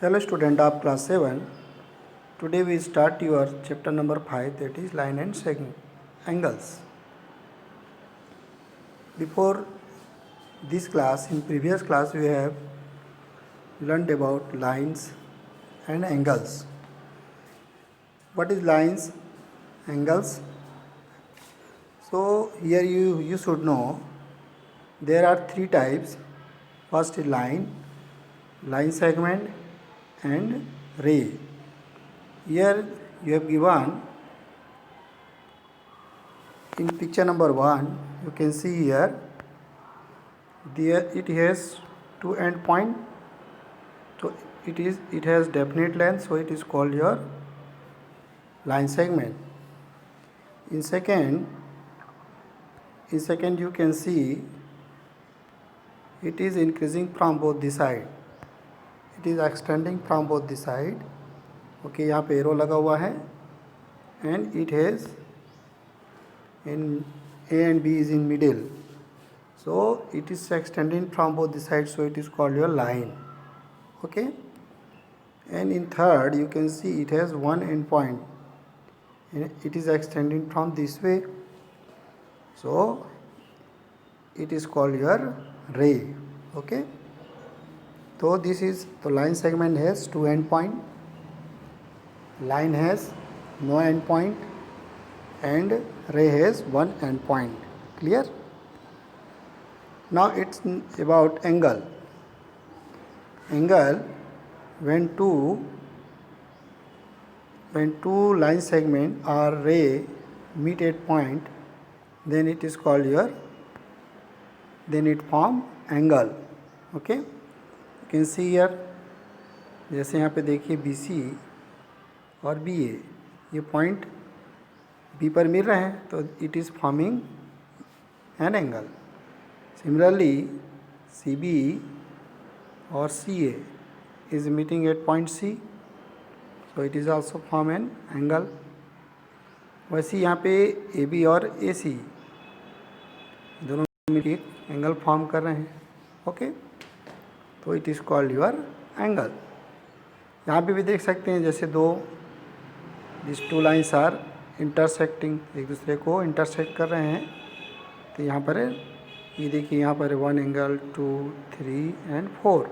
Hello student of class 7. Today we start your chapter number 5, that is line and angles. Before this class, in previous class we have learned about lines and angles. What is lines, angles? So here you should know there are three types. First is line segment and ray. Here you have given in picture number 1, you can see here there it has two end point, so it has definite length, so it is called your line segment. In second you can see it is increasing from both the side, it is extending from both the side. Okay, यहाँ पे arrow लगा हुआ है and it has in A and B is in middle, so it is extending from both the sides, so it is called your line. Okay, and in third you can see it has one end point and it is extending from this way, so it is called your ray. Okay, so this is the line segment has two end point, line has no end point, and ray has one end point. Clear? Now it's about angle. When two line segment or ray meet at point, then it is called then it form angle. Okay, you can see here, जैसे यहाँ पे देखिए BC और BA ये point B पर मिल रहे हैं, तो it is forming an angle. Similarly CB और CA is meeting at point C, so it is also form an angle. वैसे यहाँ पे AB और AC दोनों मिलकर एक एंगल फॉर्म कर रहे हैं. ओके, तो it is called your angle. यहाँ पे भी देख सकते हैं जैसे this two lines are intersecting, एक दूसरे को इंटरसेक्ट कर रहे हैं. तो यहाँ पर ये देखिए, यहाँ पर 1 एंगल 2 3 एंड 4,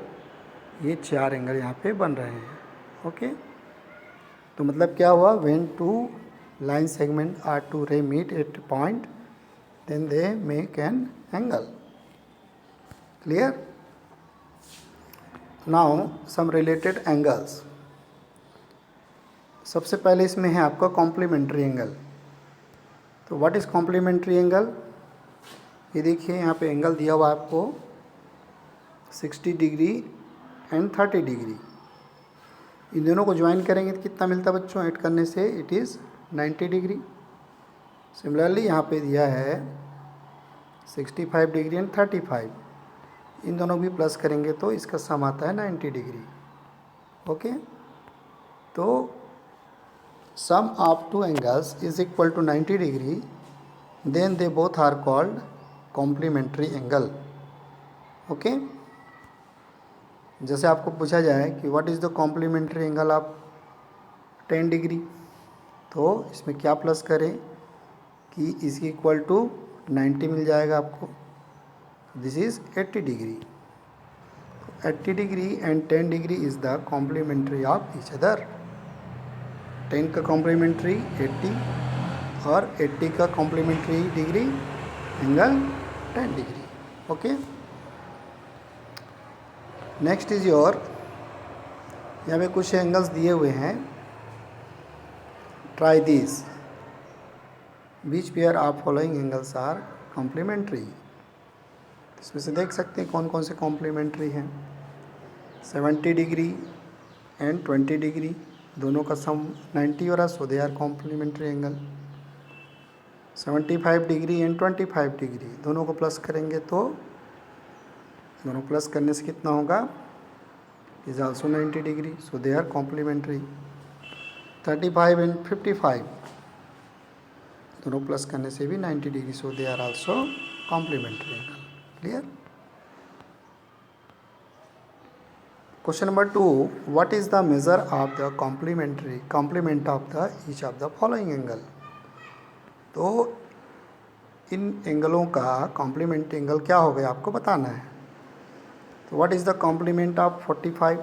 ये 4 एंगल यहाँ पे बन रहे हैं. ओके, तो मतलब क्या हुआ, when two line segment are two ray meet at point, then they make an angle. Clear? Now sum related angles. सबसे पहले इसमें है आपका कॉम्प्लीमेंट्री एंगल. तो व्हाट इज़ कॉम्प्लीमेंट्री एंगल? ये देखिए यहाँ पे एंगल दिया हुआ आपको 60 डिग्री एंड 30 डिग्री. इन दोनों को ज्वाइन करेंगे तो कितना मिलता है बच्चों? ऐड करने से इट इज़ 90 डिग्री. सिमिलरली यहाँ पे दिया है 65 डिग्री एंड 35. इन दोनों भी प्लस करेंगे तो इसका सम आता है 90 डिग्री. ओके, तो sum of two angles is equal to 90 degree, then they both are called complementary angle. Okay, जैसे आपको पूछा जाए कि what is the complementary angle of 10 degree, तो इसमें क्या प्लस करें कि इसकी इक्वल टू 90 मिल जाएगा आपको. This is 80 degree. 80 degree and 10 degree is the complementary of each other. 10 का कॉम्प्लीमेंट्री 80 और 80 का complementary degree angle 10 degree. Okay, next is your, यहाँ पे कुछ एंगल्स दिए हुए हैं. Try this, which pair of following angles are complementary. इसमें से देख सकते हैं कौन कौन से कॉम्प्लीमेंट्री हैं. 70 डिग्री एंड 20 डिग्री, दोनों का सम 90 हो रहा, so they are complementary angle. 75 degree and 25 degree, दोनों को प्लस करेंगे तो दोनों प्लस करने से कितना होगा? Is also 90 degree, so they are complementary. 35 and 55, दोनों प्लस करने से भी 90 degree, so they are also complementary angle. Clear? Question number 2, what is the measure of the complement of the each of the following angle. तो इन एंगलों का complement angle क्या हो गया आपको बताना है। तो what is the complement of 45।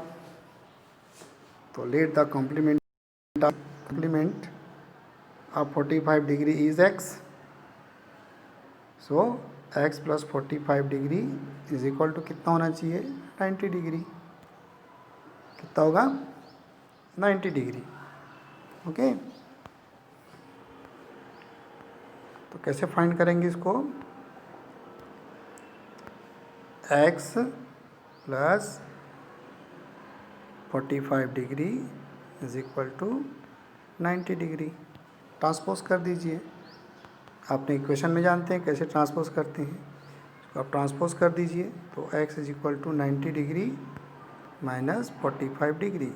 तो let the complement of 45 degree is x। So x plus 45 degree is equal to कितना होना चाहिए 90 डिग्री। कितना होगा 90 डिग्री। ओके, तो कैसे फाइंड करेंगे इसको। x plus 45 degree is equal to 90 degree. Transpose कर दीजिए। आपने इक्वेशन में जानते हैं कैसे ट्रांसपोज करते हैं, तो आप ट्रांसपोज कर दीजिए। तो x is equal to 90 degree minus 45 degree,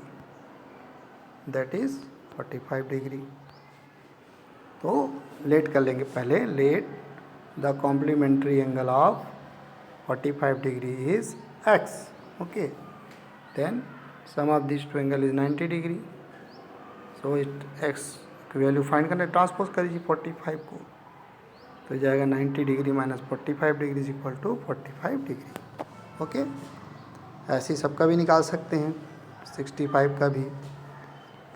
that is 45 degree. तो लेट कर लेंगे पहले। Let the complementary angle of 45 degree is x। Okay, then sum of this two angle is 90 degree. So it x की value find करना, transpose कर दीजिए 45 को, तो जाएगा 90 degree minus 45 degree is equal to 45 degree. Okay, ऐसे ही सबका भी निकाल सकते हैं, 65 का भी,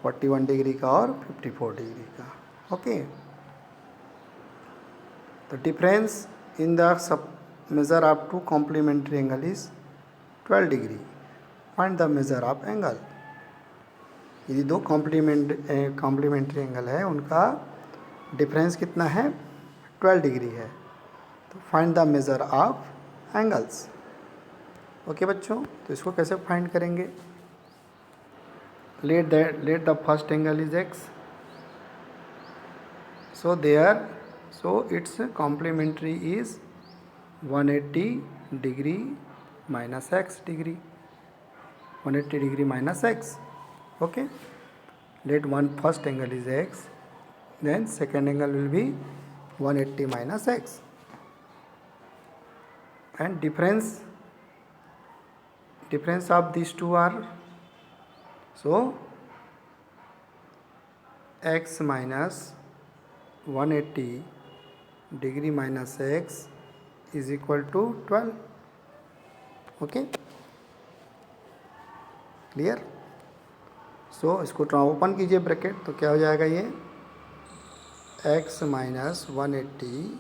41 डिग्री का और 54 डिग्री का। ओके, तो डिफरेंस इन द सब measure of two complementary angle is 12 degree. Find the measure of angle. यदि दो कॉम्प्लीमेंट्री एंगल है, उनका डिफरेंस कितना है 12 डिग्री है। तो find the measure of angles. Okay बच्चों, तो इसको कैसे फाइंड करेंगे। Let the first angle is x। so its complementary is 180 degree minus x degree, 180 degree minus x। Okay, let one first angle is x, then second angle will be 180 minus x, and difference of these two are, so x minus 180 degree minus x is equal to 12. Okay, clear. So इसको open कीजिए bracket, तो क्या हो जाएगा ये x minus 180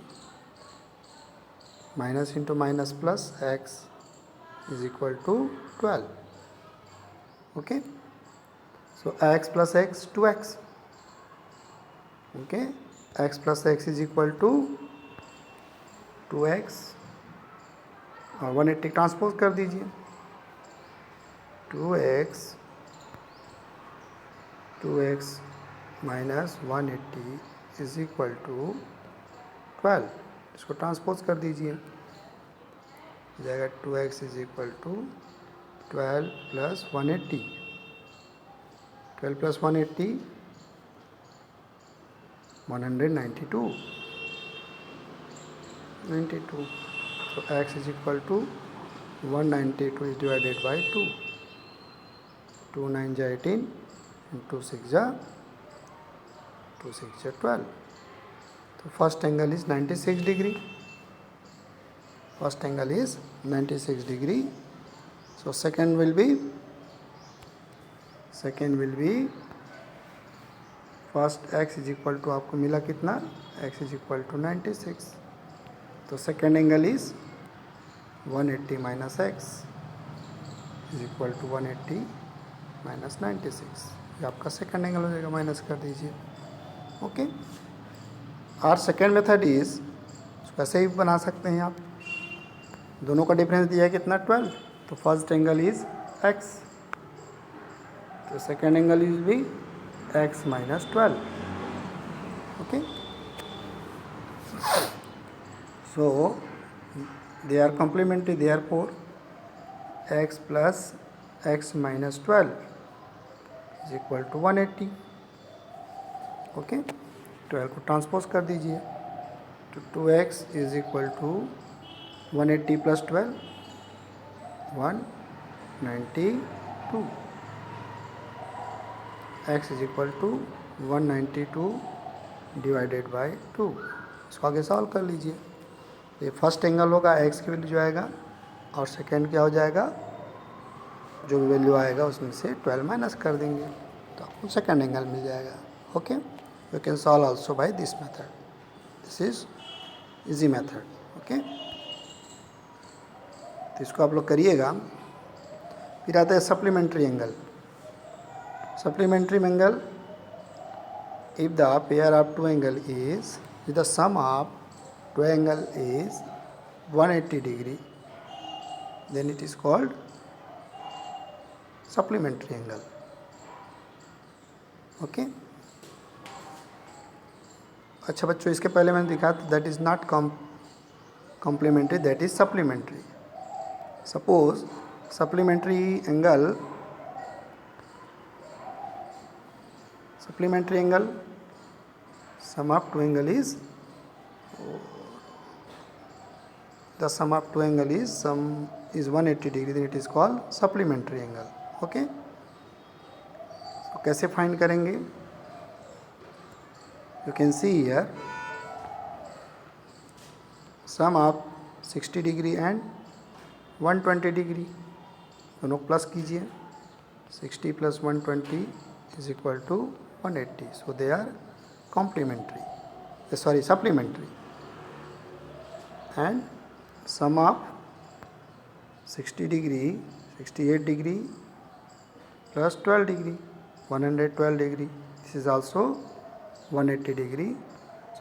minus into minus plus x is equal to 12। Okay, so x plus x 2x। Okay, x plus x is equal to 2x और 180 transpose कर दीजिए। 2x minus 180 is equal to 12। इसको transpose कर दीजिए, जाएगा 2x is equal to 12 plus 180। 12 plus 180 192। So x is equal to 192 is divided by 2. 2 9 जा 18 and 2 6 जा 12. तो first angle is 96 degree. First angle is 96 degree. So second will be first x is equal to आपको मिला कितना, x is equal to 96। तो second angle is 180 minus x is equal to 180 minus 96। ये आपका second angle हो जाएगा, minus कर दीजिए। ओके, और सेकेंड मेथड इज, कैसे ही बना सकते हैं आप, दोनों का डिफरेंस दिया है कितना 12। तो फर्स्ट एंगल इज x, तो सेकेंड एंगल इज भी x minus 12. Okay, so they are complementary, therefore x plus x minus 12 is equal to 180. Okay, 12 को ट्रांसपोज कर दीजिए, तो 2x is equal to 180 plus 12 190 2, x is equal to 192 divided by 2। इसको आगे solve कर लीजिए। ये फर्स्ट एंगल होगा, x की वैल्यू जो आएगा, और सेकेंड क्या हो जाएगा, जो भी वैल्यू आएगा उसमें से 12 माइनस कर देंगे तो आपको सेकेंड एंगल मिल जाएगा। Okay, you can solve also by this method, this is easy method. Okay, तो इसको आप लोग करिएगा। फिर आता है supplementary angle. Supplementary angle, if the pair of two angle is, if the sum of two angle is 180 degree, then it is called supplementary angle. Okay, अच्छा बच्चों, इसके पहले मैंने दिखा था that is not complementary, that is supplementary. Suppose supplementary angle sum of two angle is, the sum of two angle is 180 degree, then it is called supplementary angle. Okay, so कैसे find करेंगे? You can see here sum of 60 degree and 120 degree, दोनों plus कीजिए। 60 plus 120 is equal to 180, so they are complementary, supplementary. And sum of 60 degree, 68 degree plus 12 degree, 112 degree, this is also 180 degree,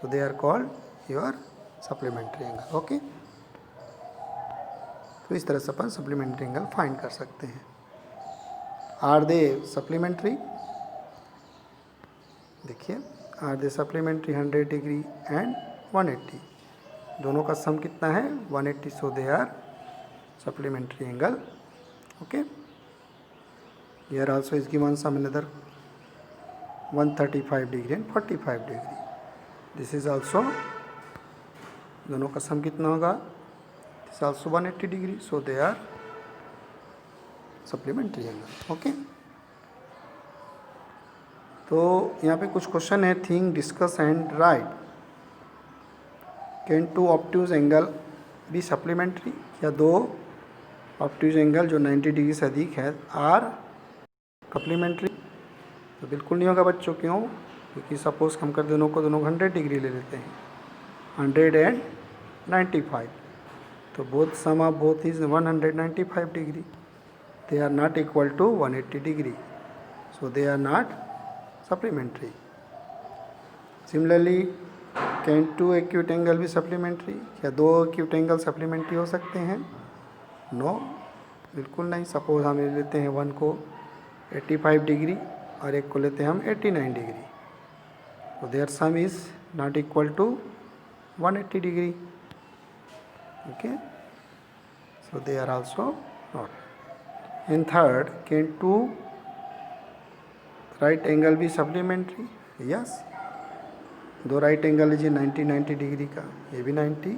so they are called your supplementary angle. Okay, तो इस तरह से अपन supplementary angle find कर सकते हैं। Are they supplementary, देखिए are they supplementary 100 degree and 180, दोनों का सम कितना है 180, so they are supplementary angle. Okay, here also is given some another 135 degree and 45 degree. This is also, दोनों का सम कितना होगा, this is also 180 degree, so they are supplementary angle. Okay, तो यहाँ पे कुछ क्वेश्चन है, think discuss and write. Can two obtuse angle be supplementary, या दो ऑब्ट्यूज एंगल जो 90 डिग्री से अधिक है आर सप्लीमेंट्री? तो बिल्कुल नहीं होगा बच्चों. क्यों? क्योंकि सपोज हम कर दोनों को 100 डिग्री ले लेते हैं, 100 एंड 95, तो both sum of both is 195 degree. They are not equal to 180 degree, so they are not supplementary. Similarly, can two acute angle be supplementary? क्या दो acute angle supplementary हो सकते हैं? No, बिल्कुल नहीं. सपोज हम ले लेते हैं वन को 85 डिग्री और एक को लेते हैं हम 89 डिग्री, तो their sum is not equal to 180 degree. Okay, so they are also not. And third, can two right angle be supplementary? Yes, दो राइट एंगल लीजिए 90 डिग्री का, ये भी 90,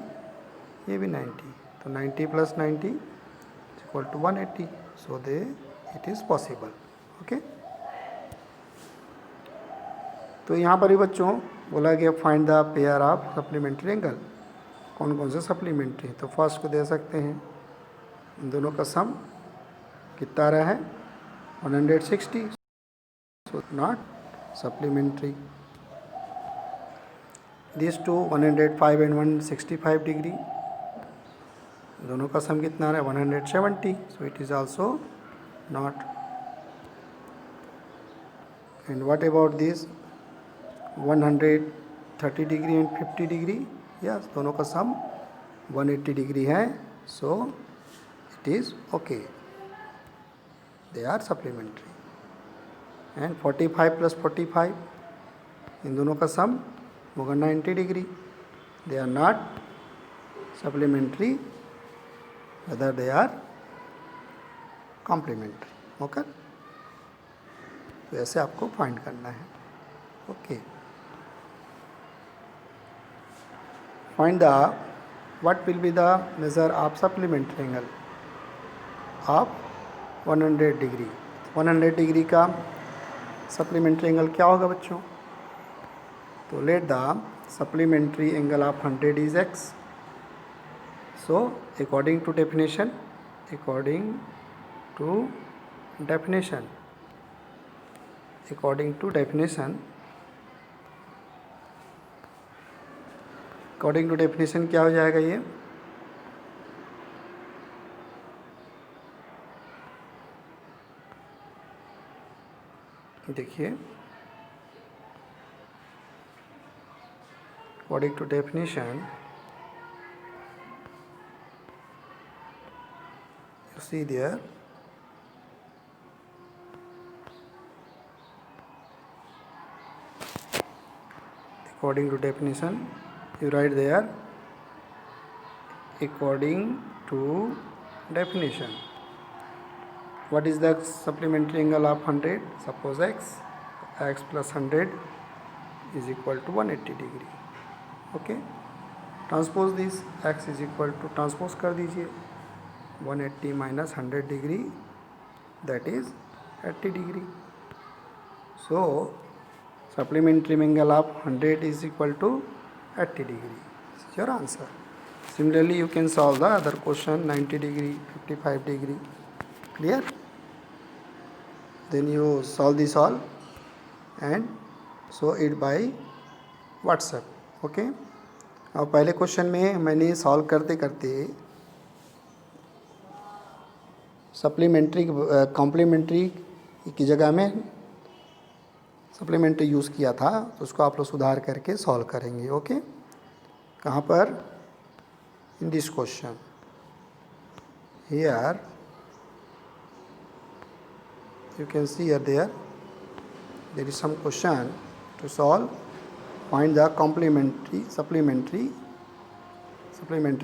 ये भी 90, तो 90 plus 90 equal to 180, so they it is possible. Okay, तो यहाँ पर भी बच्चों बोला गया find the pair of supplementary angle. कौन कौन से सप्लीमेंट्री? तो फर्स्ट को दे सकते हैं, इन दोनों का सम कितना आ रहा है 160, so not supplementary. These two 105 and 165 degree, दोनों का सम कितना आ रहा है 170, so it is also not. And what about this 130 degree and 50 degree? Yes, दोनों का सम 180 डिग्री है, so it is okay, they are supplementary. And 45 plus 45, इन दोनों का सम होगा 90 degree. They are not supplementary, other they are complementary. Okay, तो ऐसे आपको फाइंड करना है. Okay, find the what will be the measure of supplementary angle of 100 degree. 100 degree का सप्लीमेंट्री एंगल क्या होगा बच्चों? तो let the supplementary angle of 100 is x. So according to definition, according to definition क्या हो जाएगा ये? देखिए, according to definition, you see there, according to definition, you write there, according to definition. What is the supplementary angle of 100? Suppose x plus 100 is equal to 180 degree. Okay, transpose this, x is equal to, transpose कर दीजिए, 180 minus 100 degree, that is 80 degree. So supplementary angle of 100 is equal to 80 degree. This is your answer. Similarly, you can solve the other question, 90 degree, 55 degree. Clear? Then you solve this all and show it by WhatsApp. Okay? अब पहले question में मैंने solve करते करते supplementary complementary की जगह में supplementary use किया था, तो उसको आप लोग सुधार करके सॉल्व करेंगे. ओके? कहाँ पर? In this question here you can see here there is some question to solve. Find the supplementary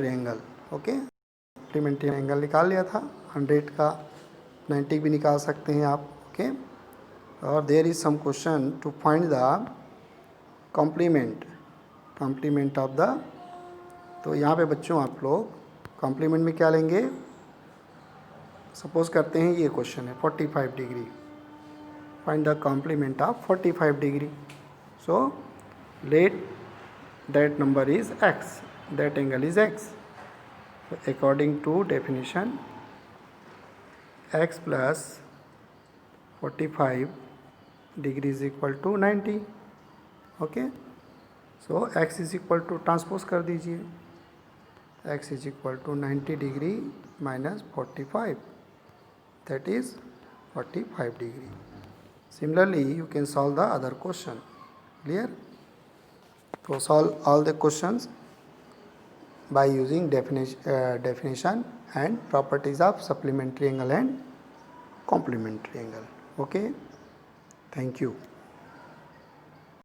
angle. Okay, supplementary angle निकाल लिया था, 100 का 90 भी निकाल सकते हैं आप. ओके, और there is some question to find the complement of the. तो यहाँ पे बच्चों आप लोग कॉम्प्लीमेंट में क्या लेंगे? सपोज करते हैं ये क्वेश्चन है 45 degree, find the complement of 45 degree. So let that number is x, that angle is x. According to definition x plus 45 degree is equal to 90. Okay, so x is equal to, transpose कर दीजिए, x is equal to 90 degree minus 45, that is 45 degree. Similarly, you can solve the other question. Clear? So solve all the questions by using definition and properties of supplementary angle and complementary angle. Okay, thank you.